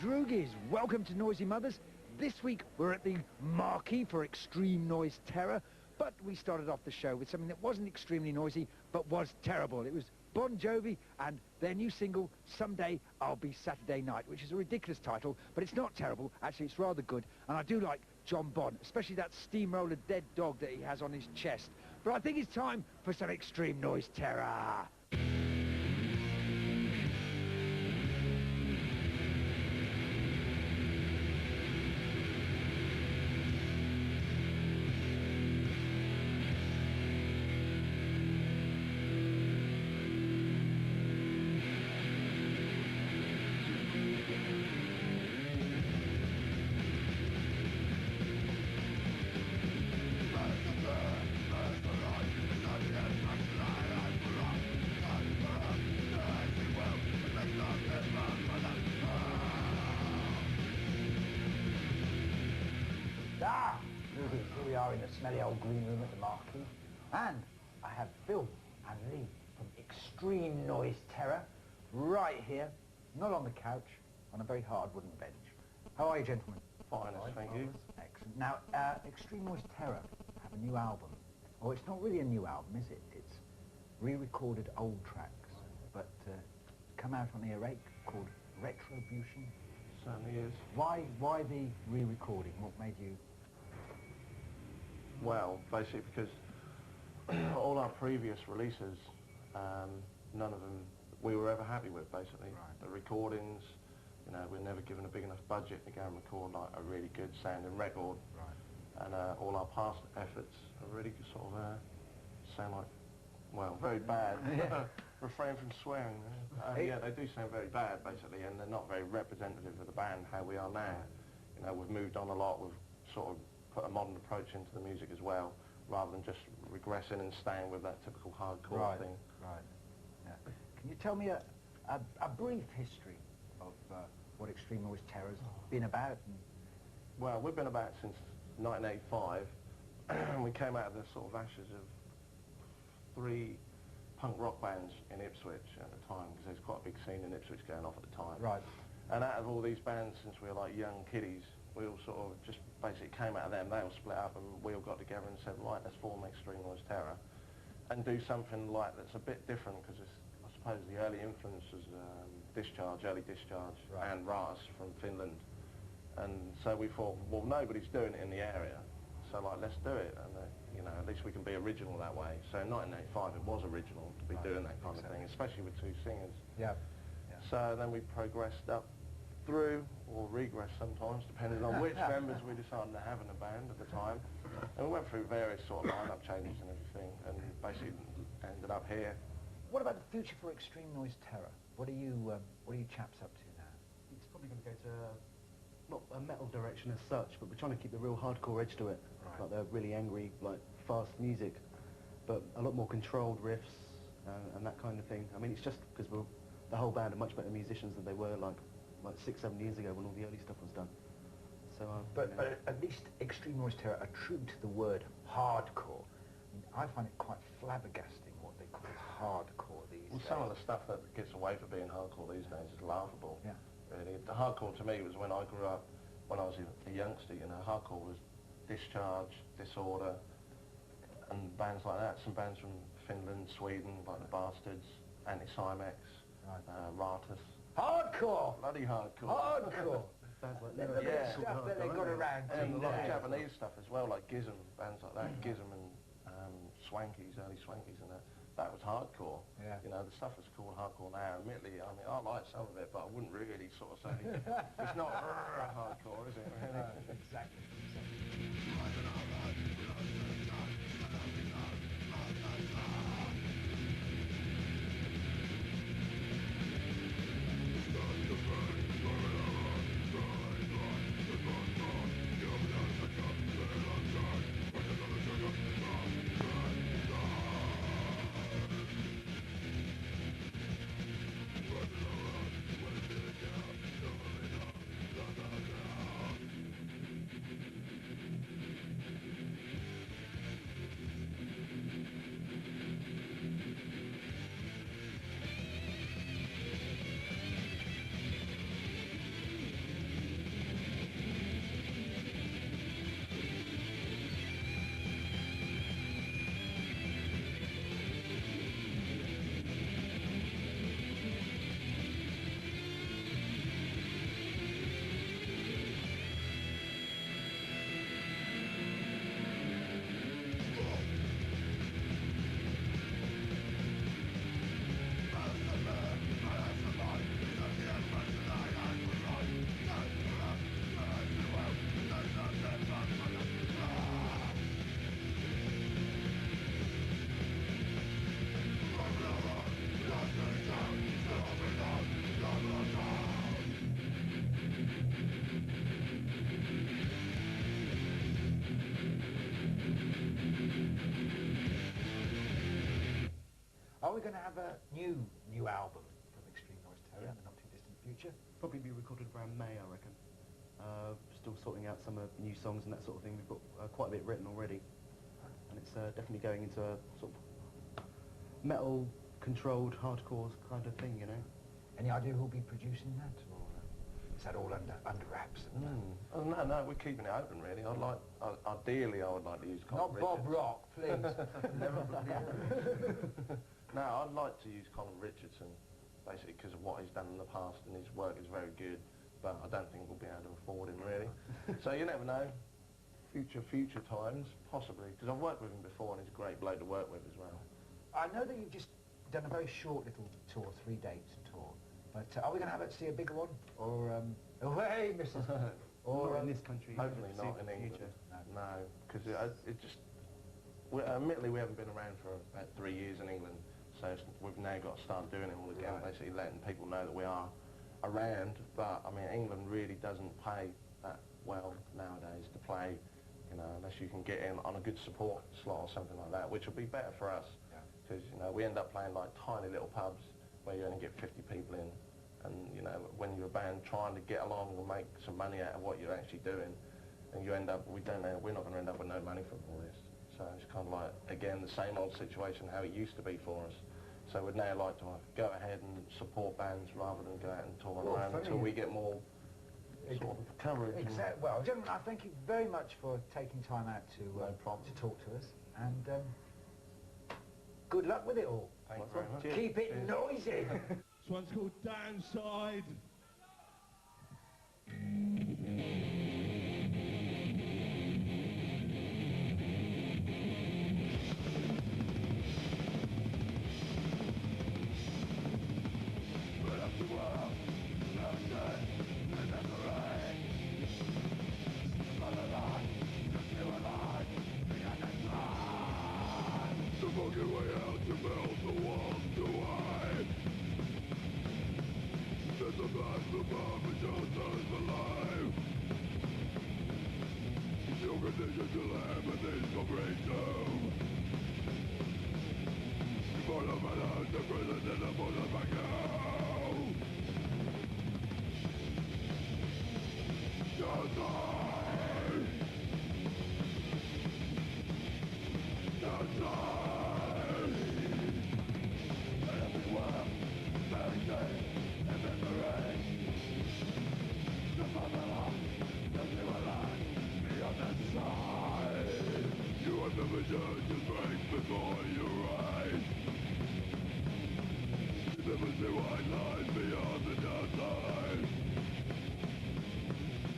Droogies, welcome to Noisy Mothers. This week we're at the marquee for Extreme Noise Terror, but we started off the show with something that wasn't extremely noisy, but was terrible. It was Bon Jovi and their new single, Someday I'll Be Saturday Night, which is a ridiculous title, but it's not terrible. Actually, it's rather good, and I do like John Bon, especially that steamroller dead dog that he has on his chest. But I think it's time for some Extreme Noise Terror. Here we are in the smelly old green room at the marquee, and I have Phil and Lee from Extreme Noise Terror right here, not on the couch, on a very hard wooden bench. How are you, gentlemen? Fine, thank you. Excellent. Now, Extreme Noise Terror have a new album. Oh, it's not really a new album, is it? It's re-recorded old tracks, but come out on earache called Retribution. Certainly is. Why the re-recording? What made you... Well, basically because all our previous releases, none of them we were ever happy with, basically. Right. The recordings, you know, we're never given a big enough budget to go and record like a really good sounding record. Right. And all our past efforts are really sort of sound like, well, very bad. Refrain from swearing. Yeah, they do sound very bad, basically, and they're not very representative of the band, how we are now. You know, we've moved on a lot, we've sort of put a modern approach into the music as well, rather than just regressing and staying with that typical hardcore thing. Right. Yeah. Can you tell me a brief history of what Extreme Noise Terror's been about? Well, we've been about since 1985. We came out of the sort of ashes of 3 punk rock bands in Ipswich at the time, because there's quite a big scene in Ipswich going off at the time. Right. And out of all these bands, since we were like young kiddies, we all sort of just basically came out of them. They all split up and we all got together and said, right, let's form Extreme Noise Terror and do something like that's a bit different, because I suppose the early influence was Early Discharge, right, and Ratas from Finland. And so we thought, well, nobody's doing it in the area, so like, let's do it, and you know, at least we can be original that way. So in 1985 it was original to be doing that kind of thing, especially with 2 singers. Yeah. So then we progressed up through, or regressed sometimes, depending on which members we decided to have in the band at the time. And we went through various sort of lineup changes and everything, and basically ended up here. What about the future for Extreme Noise Terror? What are you chaps up to now? It's probably going to go to not a metal direction as such, but we're trying to keep the real hardcore edge to it. Right. Like the really angry, like fast music, but a lot more controlled riffs and that kind of thing. I mean, it's just because the whole band are much better musicians than they were like 6, 7 years ago when all the early stuff was done. So, but at least Extreme Noise Terror are true to the word hardcore. I mean, I find it quite flabbergasting what they call hardcore these days. Some of the stuff that gets away for being hardcore these days is laughable. Yeah. Really, the hardcore to me was when I grew up, when I was a youngster. You know, hardcore was Discharge, Disorder, and bands like that. Some bands from Finland, Sweden, like the Bastards, Anti-Cymex, Ratas. Hardcore! Bloody hardcore. Hardcore! sounds like the stuff that they got around and a lot of today. Japanese stuff as well, like Gizm, bands like that. Gizm and Swankies, early Swankies and that. That was hardcore. Yeah. You know, the stuff that's called hardcore now, admittedly, I mean, I like some of it, but I wouldn't really sort of say, it's not hardcore, is it? Exactly. we going to have a new album from Extreme Noise Terror in the not too distant future? Probably be recorded around May, I reckon. Still sorting out some new songs and that sort of thing. We've got quite a bit written already, and it's definitely going into a sort of metal-controlled, hardcore kind of thing, you know. Any idea who'll be producing that, or is that all under wraps? Oh, no, we're keeping it open, really. Ideally, I would like to use Colin Not Bob Richards. Rock, please. Never. No, I'd like to use Colin Richardson, basically because of what he's done in the past, and his work is very good, but I don't think we'll be able to afford him, really. So you never know. Future times, possibly, because I've worked with him before, and he's a great bloke to work with as well. I know that you've just done a very short little tour, 3 dates tour, but are we going to see a bigger one? Or, hey, Mrs. Or in this country. Hopefully not in England. No, because it just... admittedly, we haven't been around for about 3 years in England, so we've now got to start doing it all again, basically letting people know that we are around. But I mean, England really doesn't pay that well nowadays to play, you know, unless you can get in on a good support slot or something like that, which will be better for us, because you know we end up playing like tiny little pubs where you only get 50 people in, and you know when you're a band trying to get along and make some money out of what you're actually doing, and you end up we're not going to end up with no money from all this. So it's kind of like, again, the same old situation how it used to be for us. So we'd now like to go ahead and support bands rather than go out and tour around until we get more sort of coverage. Exactly. Well, gentlemen, I thank you very much for taking time out to talk to us, and good luck with it all. Thanks very much. Keep it noisy. This one's called Downside. Fucking way out to build the walls to hide. There's a path to bomb and shelters alive. Your condition to live and these go great too. For the man the prison and the border back out. Downside. Downside. The vision just breaks before your eyes. You never see white lines beyond the downside.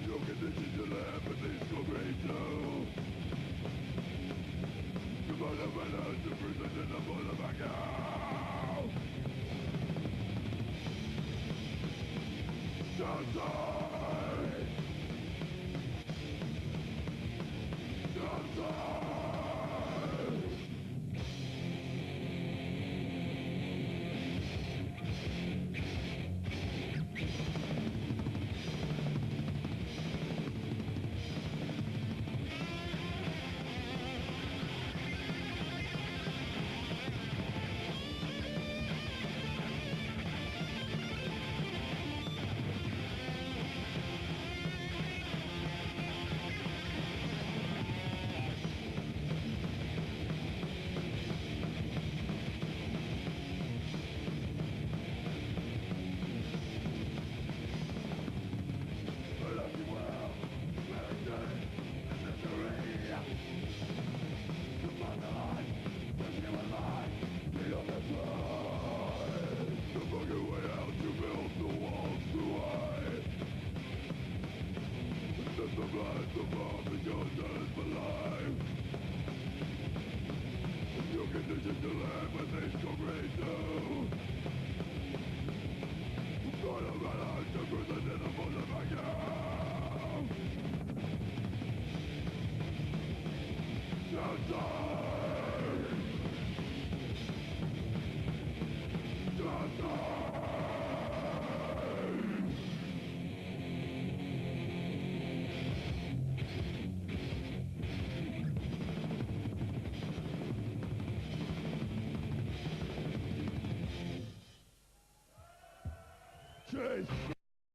Your condition to live and these go great too. You might have been out to prison and the border back out. Downside. Downside. Gonna run out to